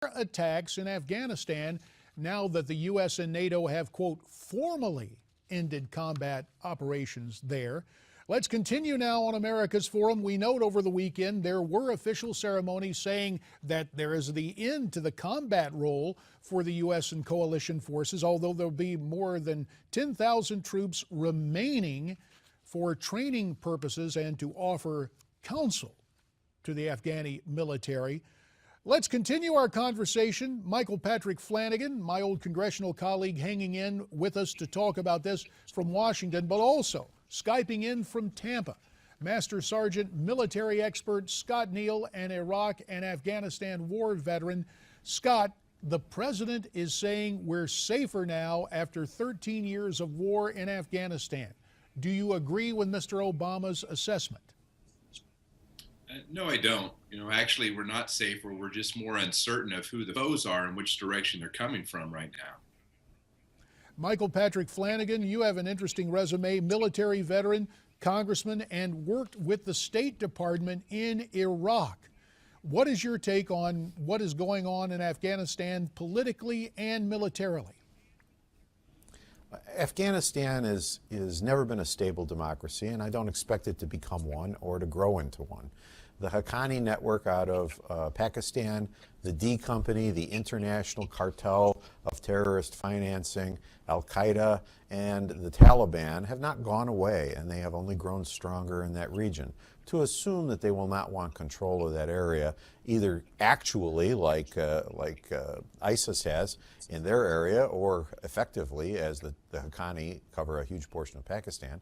attacks in Afghanistan now that the U.S. and NATO have, quote, formally ended combat operations there. Let's continue now on America's Forum. We note over the weekend there were official ceremonies saying that there is the end to the combat role for the U.S. and coalition forces, although there'll be more than 10,000 troops remaining for training purposes and to offer counsel to the Afghani military. Let's continue our conversation. Michael Patrick Flanagan, my old congressional colleague, hanging in with us to talk about this from Washington, but also Skyping in from Tampa, Master Sergeant military expert Scott Neal, an Iraq and Afghanistan war veteran. Scott, the president is saying we're safer now after 13 years of war in Afghanistan. Do you agree with Mr. Obama's assessment? No, I don't. Actually, we're not safer. We're just more uncertain of who the foes are and which direction they're coming from right now. Michael Patrick Flanagan, you have an interesting resume, military veteran, congressman, and worked with the State Department in Iraq. What is your take on what is going on in Afghanistan politically and militarily? Afghanistan is never been a stable democracy, and I don't expect it to become one or to grow into one. The Haqqani network out of Pakistan, the D Company, the international cartel of terrorist financing, Al-Qaeda, and the Taliban have not gone away, and they have only grown stronger in that region. To assume that they will not want control of that area, either actually like ISIS has in their area, or effectively, as the Haqqani cover a huge portion of Pakistan,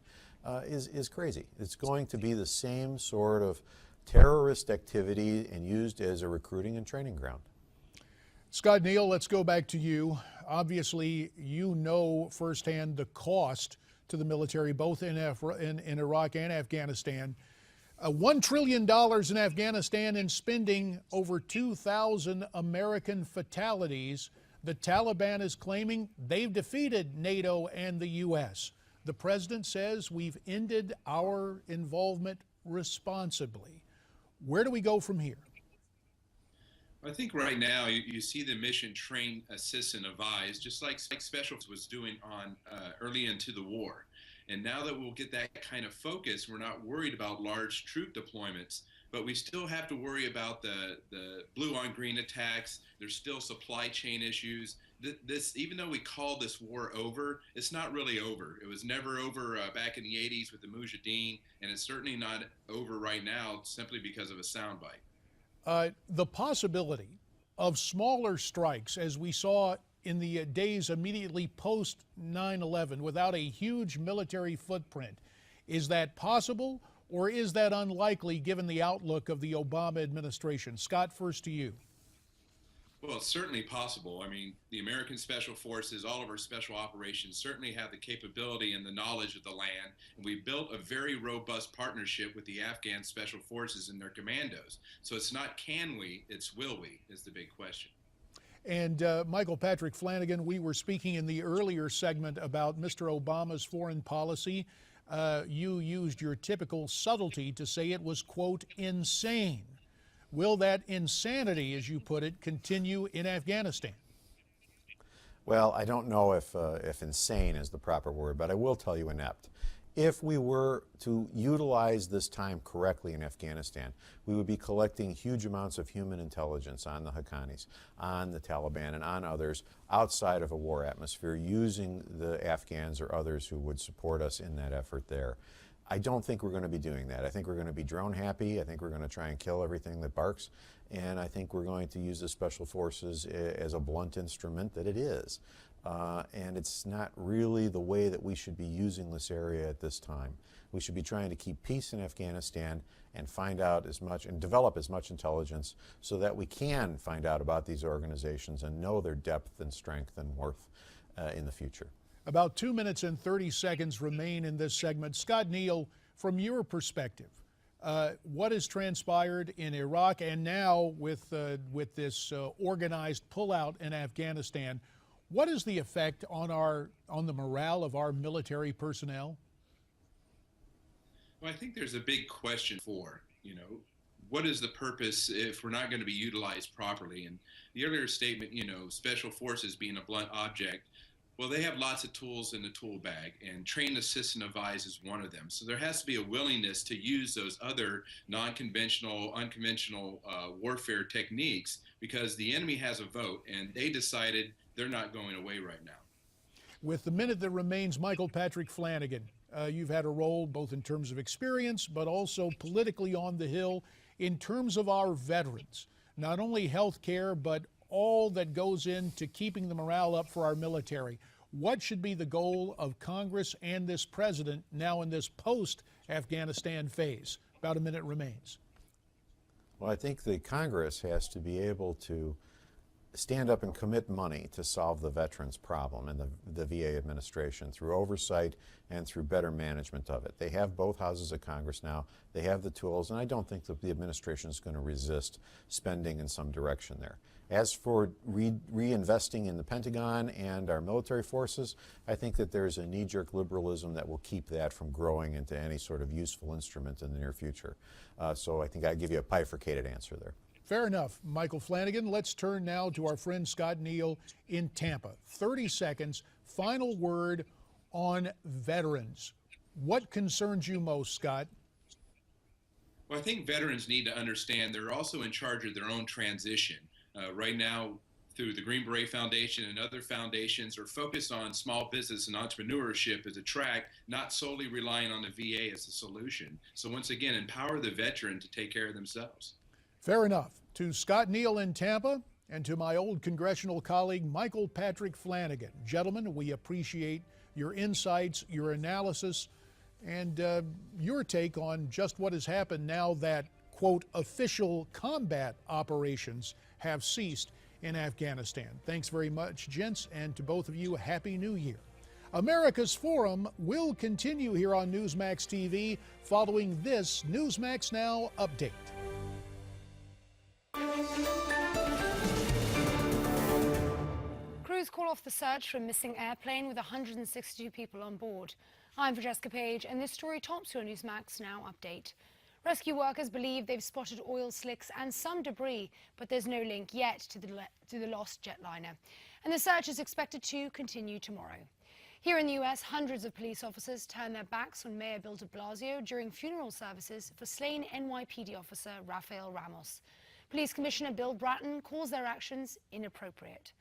is crazy. It's going to be the same sort of terrorist activity and used as a recruiting and training ground. Scott Neal, let's go back to you. Obviously, you know firsthand the cost to the military, both in Iraq and Afghanistan. $1 trillion in Afghanistan and spending over 2,000 American fatalities. The Taliban is claiming they've defeated NATO and the U.S. The president says we've ended our involvement responsibly. Where do we go from here? I think right now you see the mission train, assist, and advise, just like Special was doing on early into the war. And now that we'll get that kind of focus, we're not worried about large troop deployments, but we still have to worry about the blue on green attacks. There's still supply chain issues. Even though we call this war over, it's not really over. It was never over back in the 80s with the Mujahideen, and it's certainly not over right now simply because of a soundbite. The possibility of smaller strikes, as we saw in the days immediately post 9/11, without a huge military footprint, is that possible, or is that unlikely given the outlook of the Obama administration? Scott, first to you. Well, it's certainly possible. I mean, the American Special Forces, all of our special operations certainly have the capability and the knowledge of the land. And we built a very robust partnership with the Afghan Special Forces and their commandos. So it's not can we, it's will we is the big question. And Michael Patrick Flanagan, we were speaking in the earlier segment about Mr. Obama's foreign policy. You used your typical subtlety to say it was, quote, insane. Will that insanity, as you put it, continue in Afghanistan? Well, I don't know if insane is the proper word, but I will tell you inept. If we were to utilize this time correctly in Afghanistan, we would be collecting huge amounts of human intelligence on the Haqqanis, on the Taliban, and on others outside of a war atmosphere, using the Afghans or others who would support us in that effort there. I don't think we're going to be doing that. I think we're going to be drone happy. I think we're going to try and kill everything that barks. And I think we're going to use the Special Forces as a blunt instrument that it is. And it's not really the way that we should be using this area at this time. We should be trying to keep peace in Afghanistan and find out as much and develop as much intelligence so that we can find out about these organizations and know their depth and strength and worth in the future. About 2 minutes and 30 seconds remain in this segment. Scott Neal, from your perspective, what has transpired in Iraq and now with this organized pullout in Afghanistan? What is the effect on the morale of our military personnel? Well, I think there's a big question for, what is the purpose if we're not going to be utilized properly? And the earlier statement, special forces being a blunt object, well, they have lots of tools in the tool bag, and train, assist, and advise is one of them. So there has to be a willingness to use those other non-conventional, unconventional warfare techniques, because the enemy has a vote, and they decided they're not going away right now. With the minute that remains, Michael Patrick Flanagan, you've had a role both in terms of experience, but also politically on the Hill in terms of our veterans. Not only health care, but all that goes into keeping the morale up for our military. What should be the goal of Congress and this president now in this post-Afghanistan phase? About a minute remains. Well, I think the Congress has to be able to stand up and commit money to solve the veterans problem and the VA administration through oversight and through better management of it. They have both houses of Congress now. They have the tools, and I don't think that the administration is going to resist spending in some direction there. As for reinvesting in the Pentagon and our military forces, I think that there's a knee-jerk liberalism that will keep that from growing into any sort of useful instrument in the near future. So I think I'd give you a bifurcated answer there. Fair enough, Michael Flanagan. Let's turn now to our friend Scott Neal in Tampa. 30 seconds, final word on veterans. What concerns you most, Scott? Well, I think veterans need to understand they're also in charge of their own transition. Right now, through the Green Beret Foundation and other foundations, are focused on small business and entrepreneurship as a track, not solely relying on the VA as a solution. So once again, empower the veteran to take care of themselves. Fair enough. To Scott Neal in Tampa and to my old congressional colleague, Michael Patrick Flanagan. Gentlemen, we appreciate your insights, your analysis, and your take on just what has happened now that, quote, official combat operations have ceased in Afghanistan. Thanks very much, gents, and to both of you, Happy New Year. America's Forum will continue here on Newsmax TV following this Newsmax Now update. Crews call off the search for a missing airplane with 162 people on board. I'm Francesca Page, and this story tops your Newsmax Now update. Rescue workers believe they've spotted oil slicks and some debris, but there's no link yet to the lost jetliner. And the search is expected to continue tomorrow. Here in the US, hundreds of police officers turned their backs on Mayor Bill de Blasio during funeral services for slain NYPD officer Rafael Ramos. Police Commissioner Bill Bratton calls their actions inappropriate.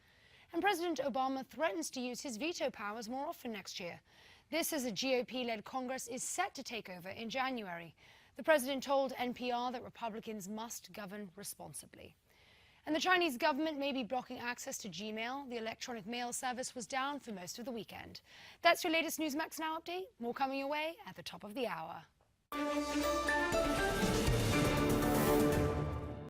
And President Obama threatens to use his veto powers more often next year. This as a GOP-led Congress is set to take over in January. The president told NPR that Republicans must govern responsibly. And the Chinese government may be blocking access to Gmail. The electronic mail service was down for most of the weekend. That's your latest Newsmax Now update. More coming your way at the top of the hour.